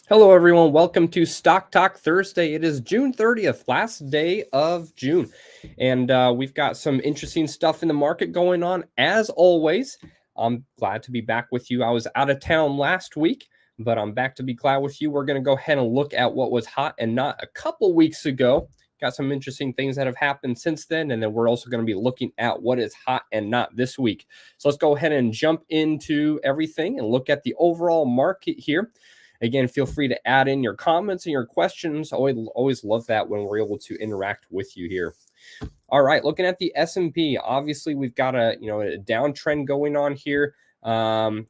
Hello, everyone. Welcome to Stock Talk Thursday. It is June 30th, last day of June. And we've got some interesting stuff in the market going on. As always, I'm glad to be back with you. I was out of town last week, but I'm back to be glad with you. We're going to go ahead and look at what was hot and not a couple weeks ago. Got some interesting things that have happened since then. And then we're also going to be looking at what is hot and not this week. So let's go ahead and jump into everything and look at the overall market here. Again, feel free to add in your comments and your questions. Always love that when we're able to interact with you here. All right, looking at the S&P, obviously we've got a downtrend going on here.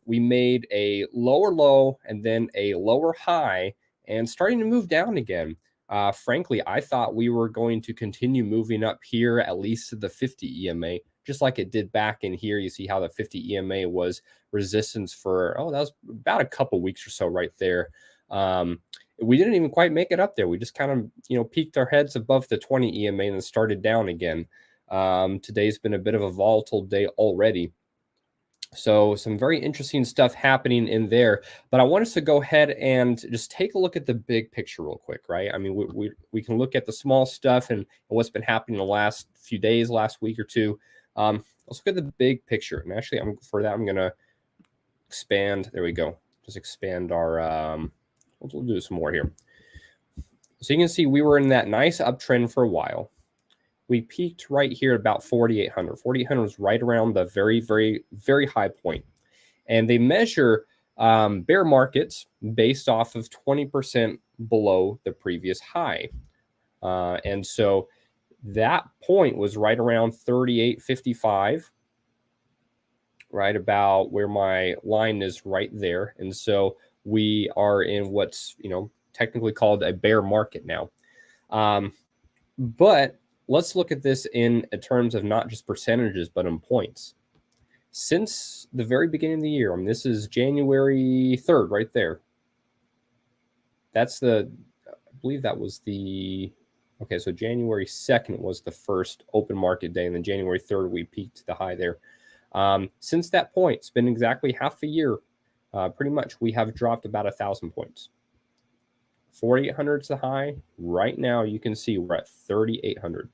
We made a lower low and then a lower high and starting to move down again. Frankly, I thought we were going to continue moving up here, at least to the 50 EMA, just like it did back in here. You see how the 50 EMA was resistance for, that was about a couple weeks or so right there. We didn't even quite make it up there. We just kind of, peeked our heads above the 20 EMA and then started down again. Today's been a bit of a volatile day already. So some very interesting stuff happening in there, but I want us to go ahead and just take a look at the big picture real quick, right? I mean, we can look at the small stuff and what's been happening the last few days, last week or two. Let's look at the big picture. And actually, I'm going to expand. There we go. Just expand our, we'll do some more here. So you can see we were in that nice uptrend for a while. We peaked right here at about 4,800. 4,800 was right around the very, very, very high point. And they measure bear markets based off of 20% below the previous high. And so that point was right around 38.55, right about where my line is right there. And so we are in what's, technically called a bear market now. But let's look at this in terms of not just percentages, but in points. Since the very beginning of the year, this is January 3rd right there. That's I believe that was okay, so January 2nd was the first open market day, and then January 3rd, we peaked to the high there. Since that point, it's been exactly half a year. Pretty much, we have dropped about 1,000 points. 4,800 is the high. Right now, you can see we're at 3,800.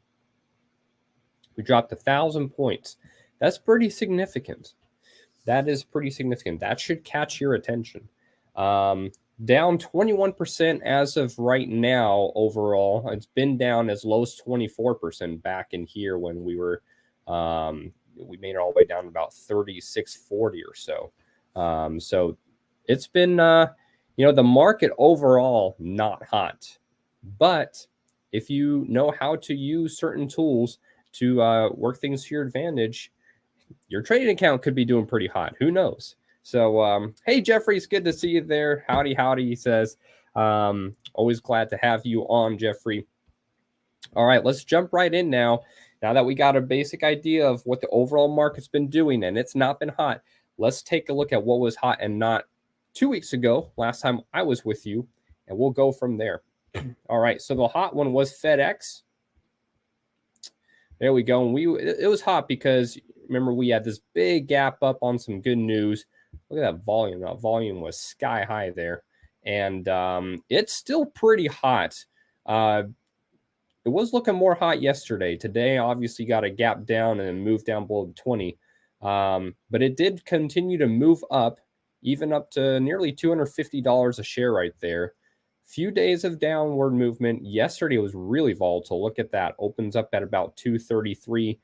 We dropped 1,000 points. That's pretty significant. That is pretty significant. That should catch your attention. Down 21% as of right now overall. It's been down as low as 24% back in here when we were, we made it all the way down to about 36.40 or so. So it's been, the market overall not hot. But if you know how to use certain tools to work things to your advantage, your trading account could be doing pretty hot. Who knows? So, hey, Jeffrey, it's good to see you there. Howdy, he says. Always glad to have you on, Jeffrey. All right, let's jump right in now. Now that we got a basic idea of what the overall market's been doing, and it's not been hot, let's take a look at what was hot and not 2 weeks ago, last time I was with you, and we'll go from there. All right, so the hot one was FedEx. There we go. And it was hot because, remember, we had this big gap up on some good news. Look at that volume. That volume was sky high there. And it's still pretty hot. It was looking more hot yesterday. Today, obviously, got a gap down and moved down below the 20. But it did continue to move up, even up to nearly $250 a share right there. Few days of downward movement. Yesterday was really volatile. Look at that. Opens up at about 233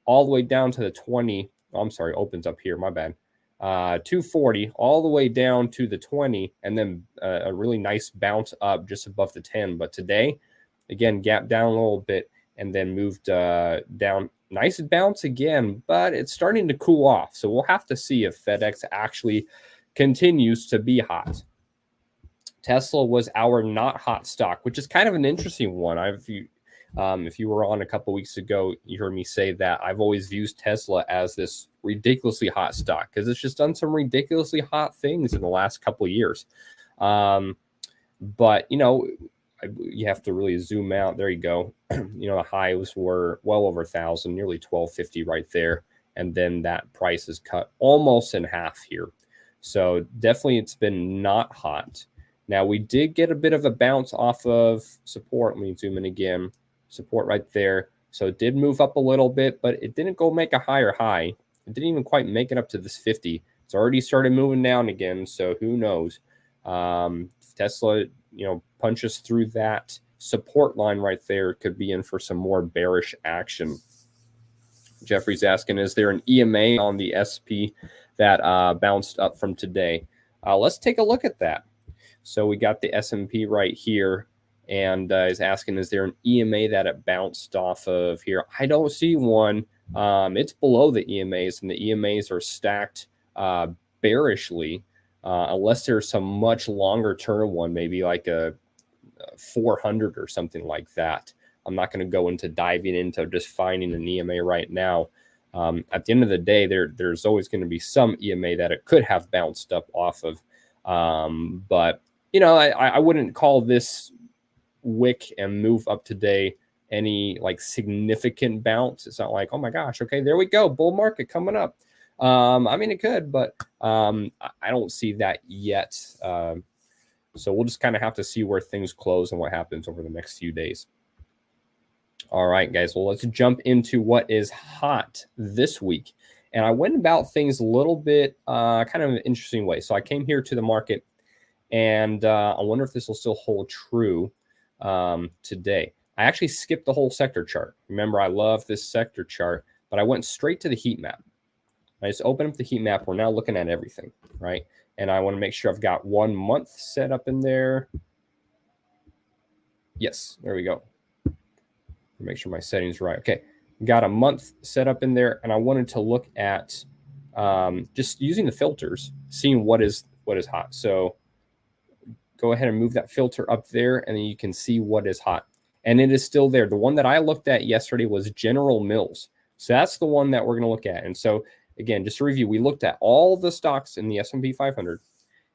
all the way down to the 20. I'm sorry, opens up here. My bad. 240 all the way down to the 20, and then a really nice bounce up just above the 10. But today, again, gap down a little bit and then moved down. Nice bounce again, but it's starting to cool off. So we'll have to see if FedEx actually continues to be hot. Tesla was our not hot stock, which is kind of an interesting one. If you were on a couple weeks ago, you heard me say that I've always viewed Tesla as this ridiculously hot stock because it's just done some ridiculously hot things in the last couple of years. But, you have to really zoom out. There you go. The highs were well over 1,000, nearly 1,250 right there. And then that price is cut almost in half here. So definitely it's been not hot. Now, we did get a bit of a bounce off of support. Let me zoom in again. Support right there. So it did move up a little bit, but it didn't go make a higher high. It didn't even quite make it up to this 50. It's already started moving down again, so who knows? Tesla, punches through that support line right there, could be in for some more bearish action. Jeffrey's asking, is there an EMA on the SP that bounced up from today? Let's take a look at that. So we got the S&P right here, and is asking, is there an EMA that it bounced off of here? I don't see one. It's below the EMAs, and the EMAs are stacked bearishly, unless there's some much longer term one, maybe like a 400 or something like that. I'm not going to go into diving into just finding an EMA right now. At the end of the day, there's always going to be some EMA that it could have bounced up off of. But, I wouldn't call this wick and move up today any like significant bounce. It's not like, oh my gosh, okay, there we go, bull market coming up. It could, but I don't see that yet. So we'll just kind of have to see where things close and what happens over the next few days. All right, guys. Well, let's jump into what is hot this week. And I went about things a little bit kind of an interesting way. So I came here to the market, and I wonder if this will still hold true today. I actually skipped the whole sector chart. Remember, I love this sector chart, but I went straight to the heat map. I just opened up the heat map. We're now looking at everything, right? And I want to make sure I've got 1 month set up in there. Yes, there we go. Make sure my settings are right. Okay, got a month set up in there, and I wanted to look at just using the filters, seeing what is hot. So go ahead and move that filter up there, and then you can see what is hot. And it is still there. The one that I looked at yesterday was General Mills. So that's the one that we're going to look at. And so again, just to review, we looked at all the stocks in the S&P 500,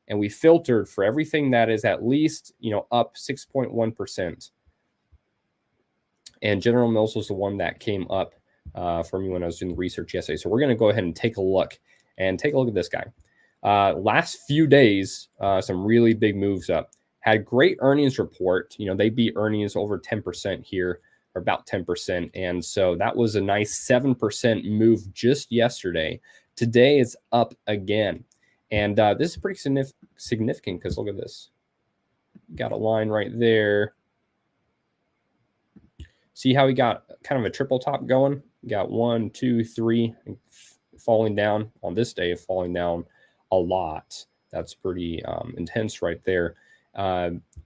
and we filtered for everything that is at least, up 6.1%. And General Mills was the one that came up for me when I was doing the research yesterday. So we're going to go ahead and take a look at this guy. Last few days, some really big moves up. Had great earnings report. They beat earnings over 10% here, or about 10%. And so that was a nice 7% move just yesterday. Today it's up again. And this is pretty significant because look at this. Got a line right there. See how we got kind of a triple top going? Got 1, 2, 3 falling down on this day, falling down a lot. That's pretty intense right there.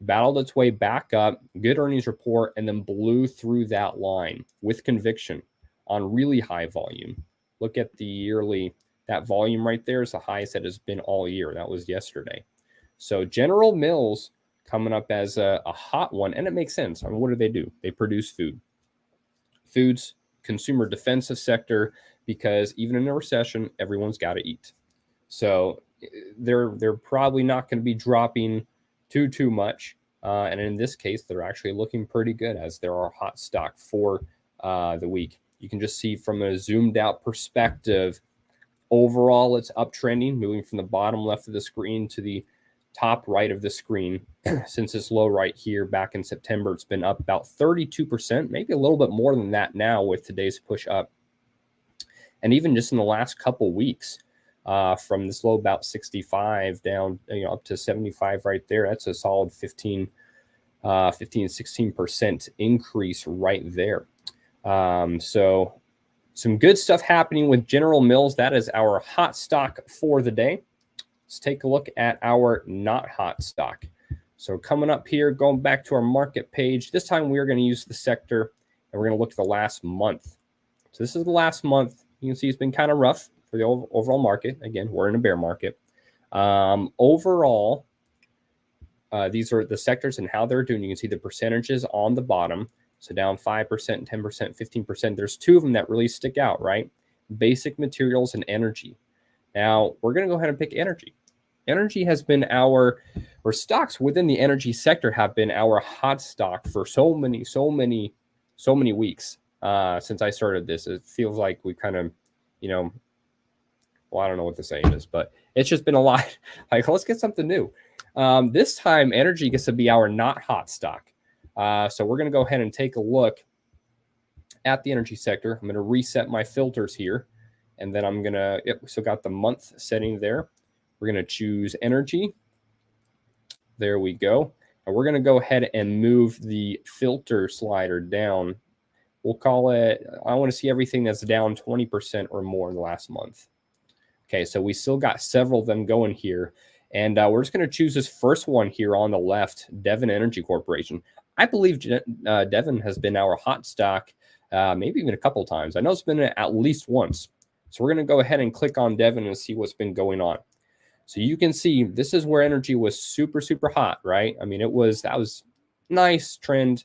Battled its way back up, good earnings report, and then blew through that line with conviction on really high volume. Look at the yearly, that volume right there is the highest that has been all year. That was yesterday. So General Mills coming up as a hot one, and it makes sense. What do? They produce food. Food's consumer defensive sector, because even in a recession, everyone's got to eat. So they're probably not going to be dropping too much. And in this case, they're actually looking pretty good as they're our hot stock for the week. You can just see from a zoomed out perspective, overall, it's uptrending, moving from the bottom left of the screen to the top right of the screen. Since this low right here back in September, it's been up about 32%, maybe a little bit more than that now with today's push up. And even just in the last couple weeks, from this low about 65 down, up to 75 right there. That's a solid 16% increase right there. So some good stuff happening with General Mills. That is our hot stock for the day. Let's take a look at our not hot stock. So coming up here, going back to our market page, this time we are going to use the sector, and we're going to look at the last month. So this is the last month. You can see it's been kind of rough for the overall market. Again, we're in a bear market. Overall, these are the sectors and how they're doing. You can see the percentages on the bottom. So down 5%, 10%, 15%. There's two of them that really stick out, right? Basic materials and energy. Now, we're going to go ahead and pick energy. Energy has been or stocks within the energy sector have been our hot stock for so many weeks since I started this. It feels like we kind of, well, I don't know what the saying is, but it's just been a lot. Like, let's get something new. This time, energy gets to be our not hot stock. So we're going to go ahead and take a look at the energy sector. I'm going to reset my filters here, and then I'm going to, we still got the month setting there. We're going to choose energy. There we go. And we're going to go ahead and move the filter slider down. We'll call it, I want to see everything that's down 20% or more in the last month. Okay, so we still got several of them going here. And we're just going to choose this first one here on the left, Devon Energy Corporation. I believe Devon has been our hot stock maybe even a couple times. I know it's been at least once. So we're going to go ahead and click on Devon and see what's been going on. So you can see this is where energy was super, super hot, right? I mean, that was nice trend,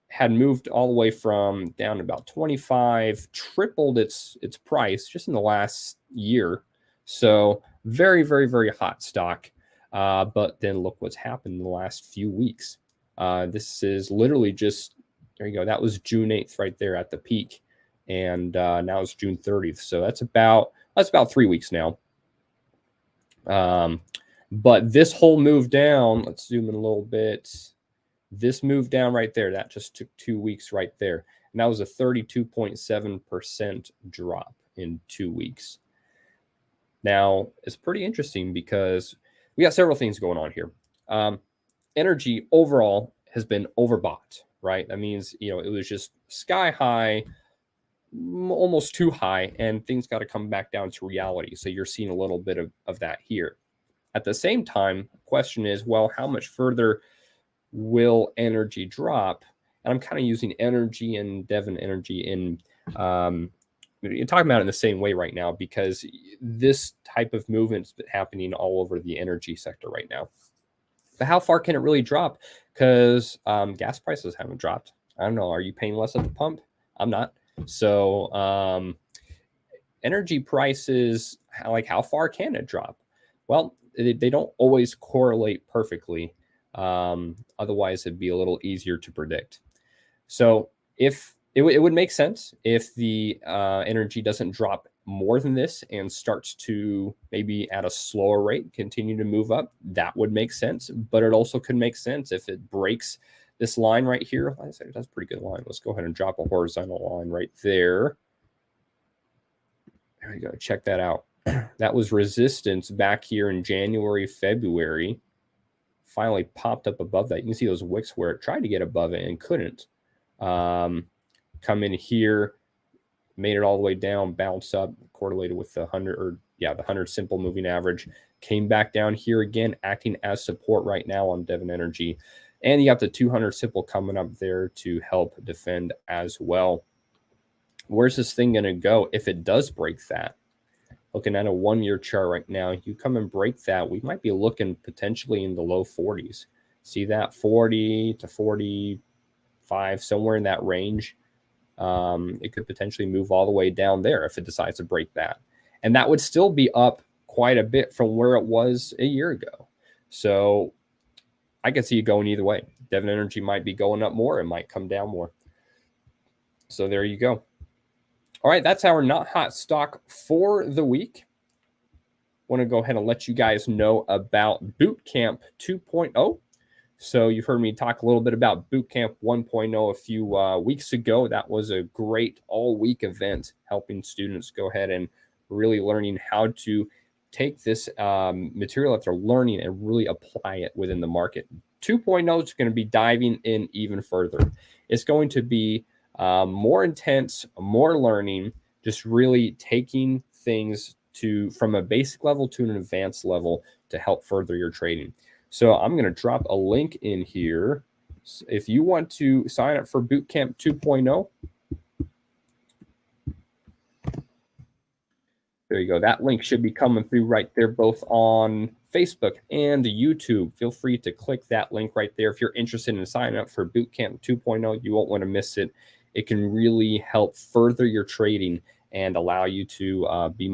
had moved all the way from down to about 25, tripled its price just in the last year. So very, very, very hot stock. But then look what's happened in the last few weeks. This is literally just, there you go. That was June 8th right there at the peak. And now it's June 30th. So that's about 3 weeks now. But this whole move down, let's zoom in a little bit. This move down right there, that just took 2 weeks right there. And that was a 32.7% drop in 2 weeks. Now, it's pretty interesting because we got several things going on here. Energy overall has been overbought, right? That means, it was just sky high, almost too high, and things got to come back down to reality. So you're seeing a little bit of that here. At the same time, the question is, well, how much further will energy drop? And I'm kind of using energy and Devon Energy in you're talking about it in the same way right now, because this type of movement's been happening all over the energy sector right now. But how far can it really drop? Because gas prices haven't dropped. I don't know. Are you paying less at the pump? I'm not. So energy prices, like how far can it drop? Well, they don't always correlate perfectly. Otherwise, it'd be a little easier to predict. So if it would make sense if the energy doesn't drop more than this and starts to maybe at a slower rate continue to move up, that would make sense. But it also could make sense if it breaks this line right here. Like I said, that's a pretty good line. Let's go ahead and drop a horizontal line right there. There we go. Check that out. That was resistance back here in January, February. Finally popped up above that. You can see those wicks where it tried to get above it and couldn't. Come in here, made it all the way down, bounce up, correlated with the 100 the 100 simple moving average, came back down here again, acting as support right now on Devon Energy. And you got the 200 simple coming up there to help defend as well. Where's this thing going to go if it does break that? Looking at a 1-year chart right now, you come and break that, we might be looking potentially in the low 40s. See that? 40 to 45, somewhere in that range. It could potentially move all the way down there if it decides to break that. And that would still be up quite a bit from where it was a year ago. So I could see it going either way. Devon Energy might be going up more. It might come down more. So there you go. All right, that's our not hot stock for the week. Want to go ahead and let you guys know about Bootcamp 2.0. So you've heard me talk a little bit about Bootcamp 1.0 a few weeks ago. That was a great all-week event helping students go ahead and really learning how to take this material that they're learning and really apply it within the market. 2.0 is going to be diving in even further. It's going to be more intense, more learning, just really taking things from a basic level to an advanced level to help further your trading. So I'm going to drop a link in here. If you want to sign up for Bootcamp 2.0, there you go. That link should be coming through right there, both on Facebook and YouTube. Feel free to click that link right there. If you're interested in signing up for Bootcamp 2.0, you won't want to miss it. It can really help further your trading and allow you to be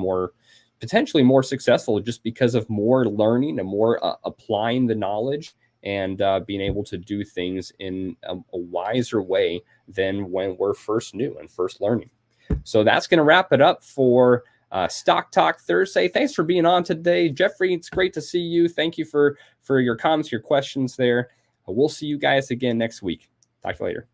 potentially more successful just because of more learning and more applying the knowledge and being able to do things in a wiser way than when we're first new and first learning. So that's going to wrap it up for Stock Talk Thursday. Thanks for being on today, Jeffrey. It's great to see you. Thank you for for your comments, your questions there. We'll see you guys again next week. Talk to you later.